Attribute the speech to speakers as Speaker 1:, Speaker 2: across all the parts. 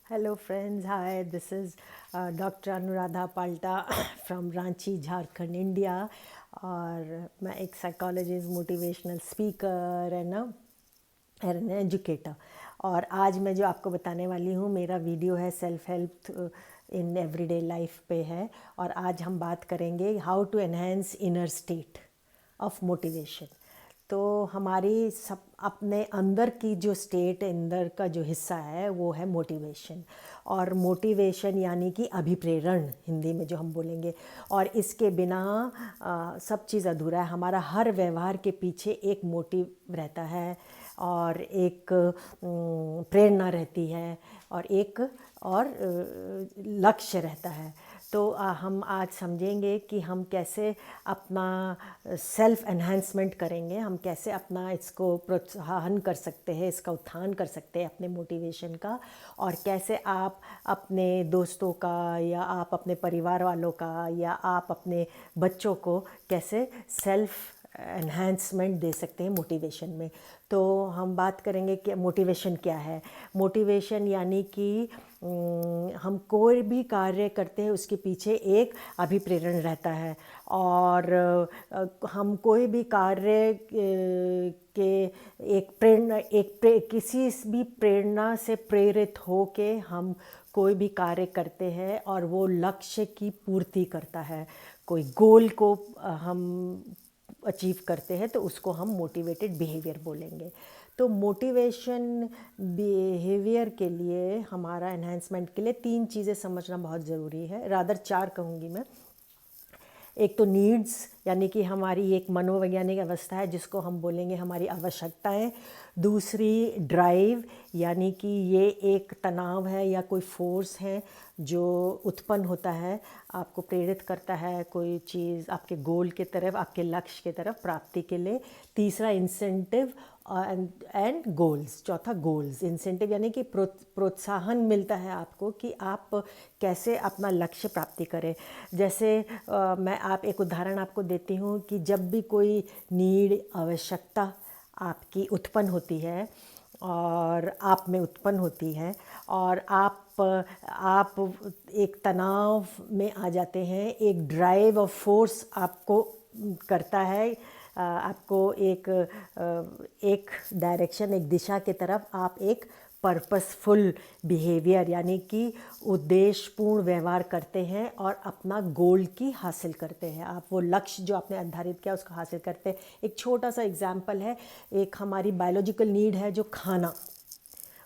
Speaker 1: Hello friends, hi, this is Dr. Anuradha Palta from Ranchi Jharkhand India. और मैं एक psychologist, motivational speaker and educator. और आज मैं जो आपको बताने वाली हूँ, मेरा वीडियो है self help in everyday life पे है। और आज हम बात करेंगे how to enhance inner state of motivation. तो हमारी सब अपने अंदर की जो स्टेट, अंदर का जो हिस्सा है वो है मोटिवेशन। और मोटिवेशन यानी कि अभिप्रेरण हिंदी में जो हम बोलेंगे। और इसके बिना सब चीज़ अधूरा है। हमारा हर व्यवहार के पीछे एक मोटिव रहता है और एक प्रेरणा रहती है और एक लक्ष्य रहता है। तो हम आज समझेंगे कि हम कैसे अपना सेल्फ एनहांसमेंट करेंगे, हम कैसे अपना इसको प्रोत्साहन कर सकते हैं, इसका उत्थान कर सकते हैं अपने मोटिवेशन का। और कैसे आप अपने दोस्तों का या आप अपने परिवार वालों का या आप अपने बच्चों को कैसे सेल्फ एनहांसमेंट दे सकते हैं मोटिवेशन में। तो हम बात करेंगे कि मोटिवेशन क्या है। मोटिवेशन यानी कि हम कोई भी कार्य करते हैं उसके पीछे एक अभिप्रेरण रहता है। और हम कोई भी कार्य के एक प्रेरणा किसी भी प्रेरणा से प्रेरित हो के हम कोई भी कार्य करते हैं और वो लक्ष्य की पूर्ति करता है। कोई गोल को हम अचीव करते हैं तो उसको हम मोटिवेटेड बिहेवियर बोलेंगे। तो मोटिवेशन बिहेवियर के लिए, हमारा एनहांसमेंट के लिए 3 चीज़ें समझना बहुत ज़रूरी है, रादर 4 कहूँगी मैं। एक तो नीड्स यानी कि हमारी एक मनोवैज्ञानिक अवस्था है जिसको हम बोलेंगे हमारी आवश्यकताएं। दूसरी ड्राइव यानी कि ये एक तनाव है या कोई फोर्स है जो उत्पन्न होता है, आपको प्रेरित करता है कोई चीज़ आपके गोल के तरफ, आपके लक्ष्य के तरफ प्राप्ति के लिए। तीसरा इंसेंटिव एंड गोल्स। चौथा गोल्स। इंसेंटिव यानी कि प्रोत्साहन मिलता है आपको कि आप कैसे अपना लक्ष्य प्राप्ति करें। जैसे मैं आप एक उदाहरण आपको देती हूँ कि जब भी कोई नीड, आवश्यकता आपकी उत्पन्न होती है और आप में उत्पन्न होती है और आप एक तनाव में आ जाते हैं, एक ड्राइव और फोर्स आपको करता है, आपको एक डायरेक्शन, एक दिशा की तरफ आप एक पर्पसफुल बिहेवियर यानी कि उद्देश्यपूर्ण व्यवहार करते हैं और अपना गोल की हासिल करते हैं। आप वो लक्ष्य जो आपने निर्धारित किया उसको हासिल करते हैं। एक छोटा सा एग्जाम्पल है, एक हमारी बायोलॉजिकल नीड है जो खाना,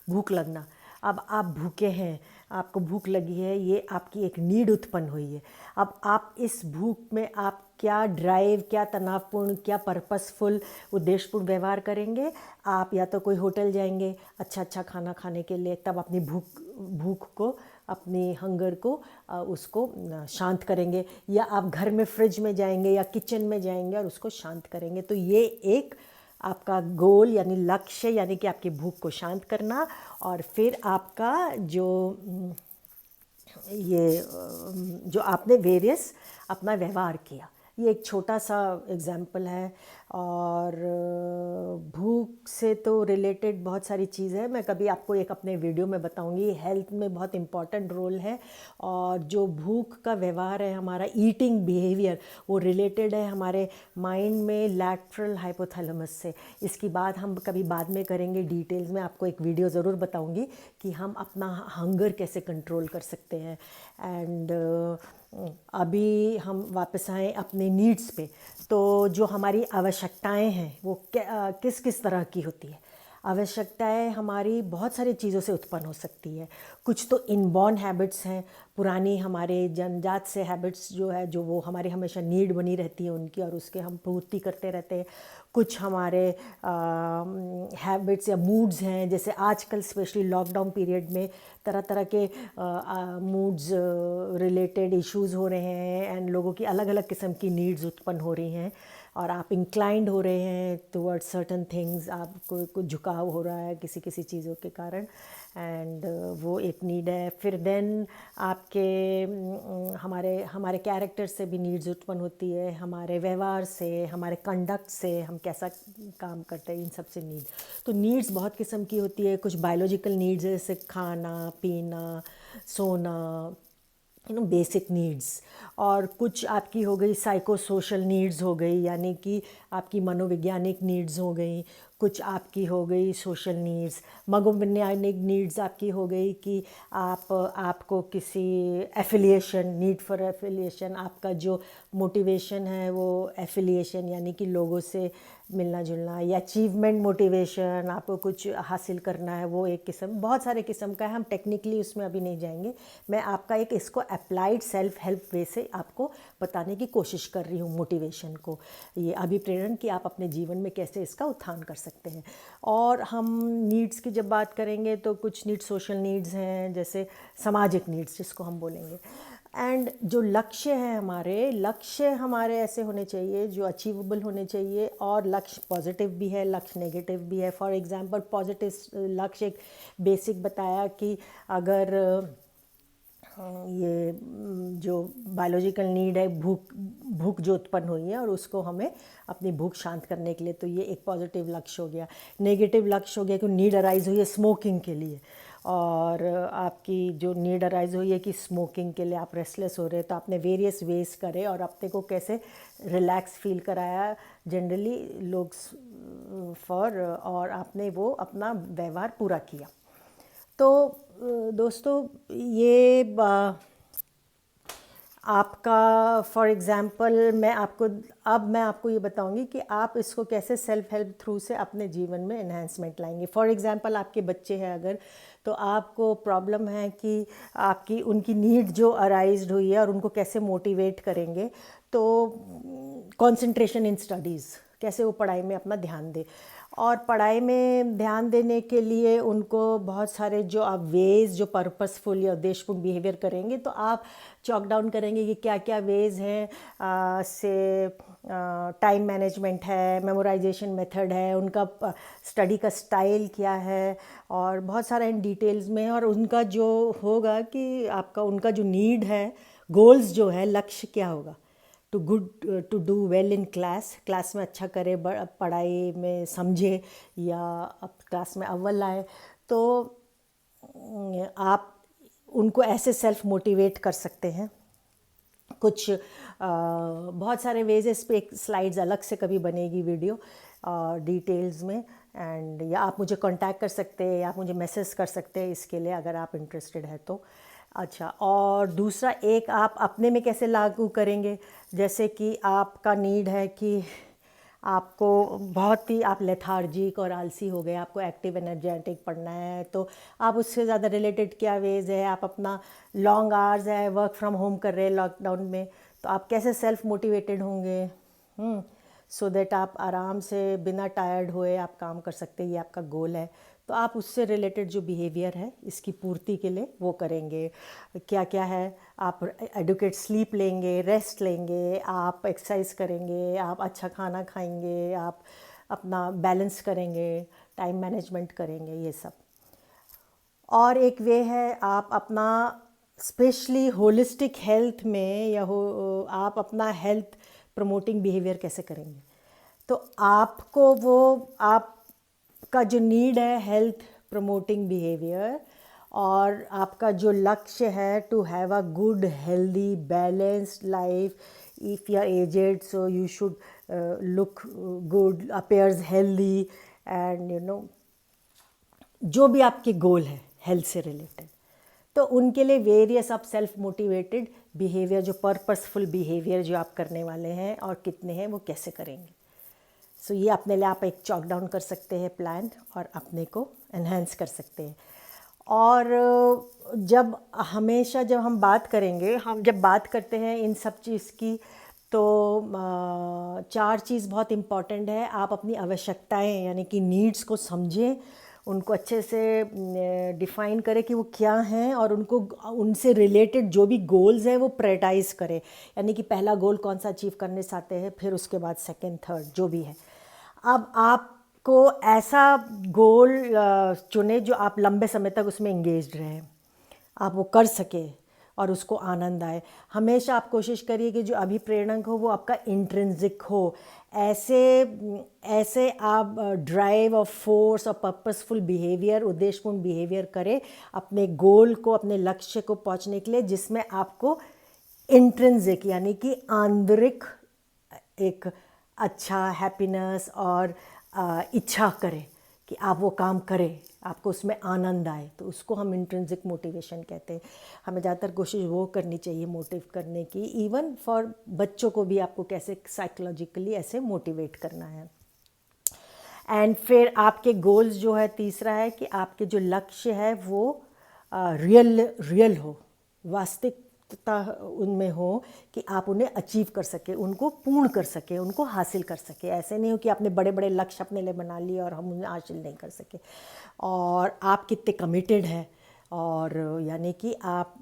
Speaker 1: भूख लगना। अब आप भूखे हैं, आपको भूख लगी है, ये आपकी एक नीड उत्पन्न हुई है। अब आप इस भूख में आप क्या ड्राइव, क्या तनावपूर्ण, क्या पर्पसफुल, उद्देश्यपूर्ण व्यवहार करेंगे। आप या तो कोई होटल जाएंगे अच्छा अच्छा खाना खाने के लिए, तब अपनी भूख को, अपनी हंगर को उसको शांत करेंगे। या आप घर में फ्रिज में जाएंगे या किचन में जाएंगे और उसको शांत करेंगे। तो ये एक आपका गोल यानी लक्ष्य यानी कि आपकी भूख को शांत करना। और फिर आपका जो आपने वेरियस अपना व्यवहार किया, ये एक छोटा सा एग्जाम्पल है। और भूख से तो रिलेटेड बहुत सारी चीज़ें हैं, मैं कभी आपको एक अपने वीडियो में बताऊंगी। हेल्थ में बहुत इम्पॉर्टेंट रोल है। और जो भूख का व्यवहार है, हमारा ईटिंग बिहेवियर, वो रिलेटेड है हमारे माइंड में लैटरल हाइपोथैलेमस से। इसकी बात हम कभी बाद में करेंगे डिटेल्स में, आपको एक वीडियो ज़रूर बताऊंगी कि हम अपना हंगर कैसे कंट्रोल कर सकते हैं। एंड अभी हम वापस आएँ अपने नीड्स पे। तो जो हमारी आवश्यकताएं हैं वो किस किस तरह की होती है। आवश्यकताएं हमारी बहुत सारी चीज़ों से उत्पन्न हो सकती है। कुछ तो इनबॉर्न हैबिट्स हैं, पुरानी हमारे जन्मजात से हैबिट्स जो है, जो वो हमारे हमेशा नीड बनी रहती है उनकी और उसके हम पूर्ति करते रहते हैं। कुछ हमारे हैबिट्स या मूड्स हैं, जैसे आजकल स्पेशली लॉकडाउन पीरियड में तरह तरह के मूड्स रिलेटेड इश्यूज़ हो रहे हैं एंड लोगों की अलग अलग किस्म की नीड्स उत्पन्न हो रही हैं। और आप इंक्लाइंड हो रहे हैं टुवर्ड्स सर्टन थिंग्स, आपको कुछ झुकाव हो रहा है किसी किसी चीज़ों के कारण, एंड वो एक नीड है। फिर देन आपके हमारे हमारे कैरेक्टर से भी नीड्स उत्पन्न होती है, हमारे व्यवहार से, हमारे कंडक्ट से, हम कैसा काम करते हैं, इन सब से नीड। तो नीड्स बहुत किस्म की होती है। कुछ बायोलॉजिकल नीड्स जैसे खाना पीना सोना, बेसिक नीड्स, और कुछ आपकी हो गई साइको सोशल नीड्स हो गई, यानी कि आपकी मनोवैज्ञानिक नीड्स हो गई। कुछ आपकी हो गई सोशल नीड्स। मनोवैज्ञानिक नीड्स आपकी हो गई कि आपको किसी एफिलिएशन, नीड फॉर एफिलिएशन, आपका जो मोटिवेशन है वो एफिलिएशन यानी कि लोगों से मिलना जुलना, या अचीवमेंट मोटिवेशन, आपको कुछ हासिल करना है, वो एक किस्म, बहुत सारे किस्म का है। हम टेक्निकली उसमें अभी नहीं जाएंगे। मैं आपका एक इसको अप्लाइड सेल्फ हेल्प वे से आपको बताने की कोशिश कर रही हूँ, मोटिवेशन को, ये अभिप्रेरण कि आप अपने जीवन में कैसे इसका उत्थान कर सकते हैं। और हम नीड्स की जब बात करेंगे तो कुछ नीड्स सोशल नीड्स हैं, जैसे सामाजिक नीड्स जिसको हम बोलेंगे। एंड जो लक्ष्य है, हमारे लक्ष्य हमारे ऐसे होने चाहिए जो अचीवेबल होने चाहिए, और लक्ष्य पॉजिटिव भी है, लक्ष्य नेगेटिव भी है। फॉर एग्जांपल पॉजिटिव लक्ष्य एक बेसिक बताया कि अगर ये जो बायोलॉजिकल नीड है, भूख भूख जो उत्पन्न हुई है और उसको हमें अपनी भूख शांत करने के लिए, तो ये एक पॉजिटिव लक्ष्य हो गया। नेगेटिव लक्ष्य हो गया कि नीड अराइज हुई है स्मोकिंग के लिए, और आपकी जो नीड अराइज हुई है कि स्मोकिंग के लिए आप रेस्टलेस हो रहे हैं, तो आपने वेरियस वेज करे और अपने को कैसे रिलैक्स फील कराया जनरली लोग फॉर, और आपने वो अपना व्यवहार पूरा किया। तो दोस्तों ये आपका फॉर एग्ज़ाम्पल मैं आपको ये बताऊंगी कि आप इसको कैसे सेल्फ हेल्प थ्रू से अपने जीवन में एनहांसमेंट लाएंगे। फॉर एग्ज़ाम्पल आपके बच्चे हैं अगर, तो आपको प्रॉब्लम है कि आपकी उनकी नीड जो अराइज्ड हुई है और उनको कैसे मोटिवेट करेंगे, तो कंसंट्रेशन इन स्टडीज़, कैसे वो पढ़ाई में अपना ध्यान दे। और पढ़ाई में ध्यान देने के लिए उनको बहुत सारे जो आप वेज़ जो पर्पसफुल या उद्देश्यपूर्ण बिहेवियर करेंगे, तो आप चॉक डाउन करेंगे कि क्या क्या वेज़ हैं, से टाइम मैनेजमेंट है, मेमोराइजेशन मेथड है, उनका स्टडी का स्टाइल क्या है, और बहुत सारा इन डिटेल्स में। और उनका जो होगा कि आपका उनका जो नीड है, गोल्स जो है, लक्ष्य क्या होगा, to do well in class में अच्छा करे, पढ़ाई में समझे, या अब क्लास में अव्वल आए। तो आप उनको ऐसे सेल्फ मोटिवेट कर सकते हैं। कुछ बहुत सारे वेज, इस पे एक स्लाइड्स अलग से कभी बनेगी वीडियो डिटेल्स में, एंड या आप मुझे कांटेक्ट कर सकते हैं, या आप मुझे मैसेज कर सकते हैं इसके लिए अगर आप इंटरेस्टेड है तो। अच्छा, और दूसरा एक आप अपने में कैसे लागू करेंगे, जैसे कि आपका नीड है कि आपको बहुत ही आप लेथार्जिक और आलसी हो गए, आपको एक्टिव एनर्जेटिक पढ़ना है, तो आप उससे ज़्यादा रिलेटेड क्या वेज है, आप अपना लॉन्ग आवर्स है, वर्क फ्रॉम होम कर रहे हैं लॉकडाउन में, तो आप कैसे सेल्फ मोटिवेटेड होंगे सो दैट आप आराम से बिना टायर्ड हुए आप काम कर सकते हैं, ये आपका गोल है। तो आप उससे रिलेटेड जो बिहेवियर है इसकी पूर्ति के लिए वो करेंगे। क्या क्या है, आप एडुकेट स्लीप लेंगे, रेस्ट लेंगे, आप एक्सरसाइज करेंगे, आप अच्छा खाना खाएंगे, आप अपना बैलेंस करेंगे, टाइम मैनेजमेंट करेंगे, ये सब। और एक वे है आप अपना स्पेशली होलिस्टिक हेल्थ में, या आप अपना हेल्थ प्रमोटिंग बिहेवियर कैसे करेंगे। तो आपको वो आपका जो नीड है हेल्थ प्रमोटिंग बिहेवियर, और आपका जो लक्ष्य है to have a good healthy balanced life, if you are aged so you should look good, appears healthy, and जो भी आपके गोल है हेल्थ से रिलेटेड, तो उनके लिए वेरियस आप सेल्फ मोटिवेटेड बिहेवियर, जो पर्पसफुल बिहेवियर जो आप करने वाले हैं और कितने हैं वो कैसे करेंगे। सो ये अपने लिए आप एक चॉक डाउन कर सकते हैं प्लान, और अपने को एनहेंस कर सकते हैं। और हमेशा जब हम बात करेंगे, हम जब बात करते हैं इन सब चीज़ की, तो 4 चीज़ बहुत इम्पॉर्टेंट है। आप अपनी आवश्यकताएं यानी कि नीड्स को समझें, उनको अच्छे से डिफ़ाइन करें कि वो क्या हैं, और उनको उनसे रिलेटेड जो भी गोल्स हैं वो प्रायोरिटाइज करें, यानी कि पहला गोल कौन सा अचीव करने चाहते हैं, फिर उसके बाद सेकंड थर्ड जो भी है। अब आपको ऐसा गोल चुने जो आप लंबे समय तक उसमें एंगेज्ड रहें, आप वो कर सके और उसको आनंद आए। हमेशा आप कोशिश करिए कि जो अभिप्रेरणक हो वो आपका इंट्रिंसिक हो। ऐसे ऐसे आप ड्राइव और फोर्स और पर्पसफुल बिहेवियर, उद्देश्यपूर्ण बिहेवियर करें अपने गोल को, अपने लक्ष्य को पहुंचने के लिए, जिसमें आपको इंट्रिंसिक यानी कि आंतरिक एक अच्छा हैप्पीनेस और इच्छा करे कि आप वो काम करें, आपको उसमें आनंद आए, तो उसको हम इंट्रिंसिक मोटिवेशन कहते हैं। हमें ज़्यादातर कोशिश वो करनी चाहिए मोटिव करने की। इवन फॉर बच्चों को भी आपको कैसे साइकोलॉजिकली ऐसे मोटिवेट करना है। एंड फिर आपके गोल्स जो है, तीसरा है कि आपके जो लक्ष्य है वो रियल हो, वास्तविकता उनमें हो, कि आप उन्हें अचीव कर सके, उनको पूर्ण कर सके, उनको हासिल कर सके। ऐसे नहीं हो कि आपने बड़े बड़े लक्ष्य अपने लिए बना लिए और हम उन्हें हासिल नहीं कर सके। और आप कितने कमिटेड हैं, और यानी कि आप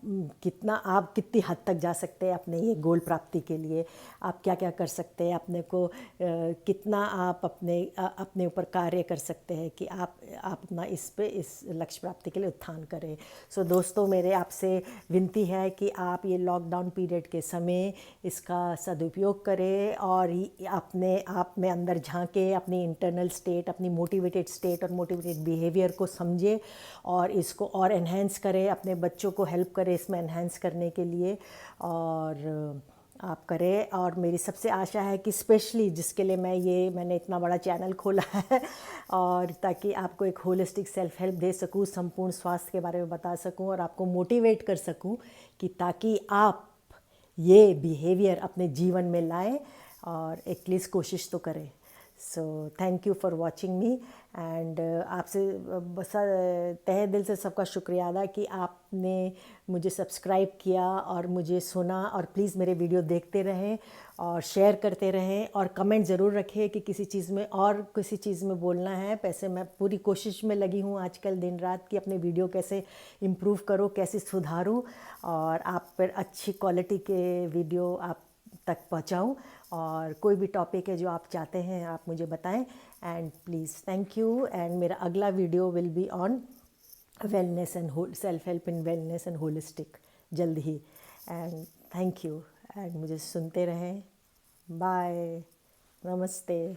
Speaker 1: कितनी हद तक जा सकते हैं अपने ये गोल प्राप्ति के लिए, आप क्या क्या कर सकते हैं, अपने को कितना आप अपने ऊपर कार्य कर सकते हैं कि आप अपना इस लक्ष्य प्राप्ति के लिए उत्थान करें। सो दोस्तों, मेरे आपसे विनती है कि आप ये लॉकडाउन पीरियड के समय इसका सदुपयोग करें और अपने आप में अंदर झांके, अपनी इंटरनल स्टेट, अपनी मोटिवेटेड स्टेट और मोटिवेटेड बिहेवियर को समझे और इसको और एनहेंस करें, अपने बच्चों को हेल्प करें इसमें एनहेंस करने के लिए, और आप करें। और मेरी सबसे आशा है कि स्पेशली जिसके लिए मैंने इतना बड़ा चैनल खोला है, और ताकि आपको एक होलिस्टिक सेल्फ हेल्प दे सकूं, संपूर्ण स्वास्थ्य के बारे में बता सकूं और आपको मोटिवेट कर सकूं, कि ताकि आप ये बिहेवियर अपने जीवन में लाएं और एटलीस्ट कोशिश तो करें। So thank you for watching me. And आपसे बस तहे दिल से सबका शुक्रिया अदा कि आपने मुझे सब्सक्राइब किया और मुझे सुना, और प्लीज़ मेरे वीडियो देखते रहें और शेयर करते रहें, और कमेंट ज़रूर रखें कि किसी चीज़ में बोलना है। वैसे मैं पूरी कोशिश में लगी हूँ आजकल दिन रात कि अपने वीडियो कैसे इम्प्रूव करूँ, कैसे सुधारूँ, और आप पर अच्छी क्वालिटी के वीडियो आप तक पहुँचाऊँ। और कोई भी टॉपिक है जो आप चाहते हैं आप मुझे बताएं। And please thank you. And मेरा अगला video will be on wellness and self help in wellness and holistic जल्द ही। एंड थैंक यू, एंड मुझे सुनते रहें। बाय, नमस्ते।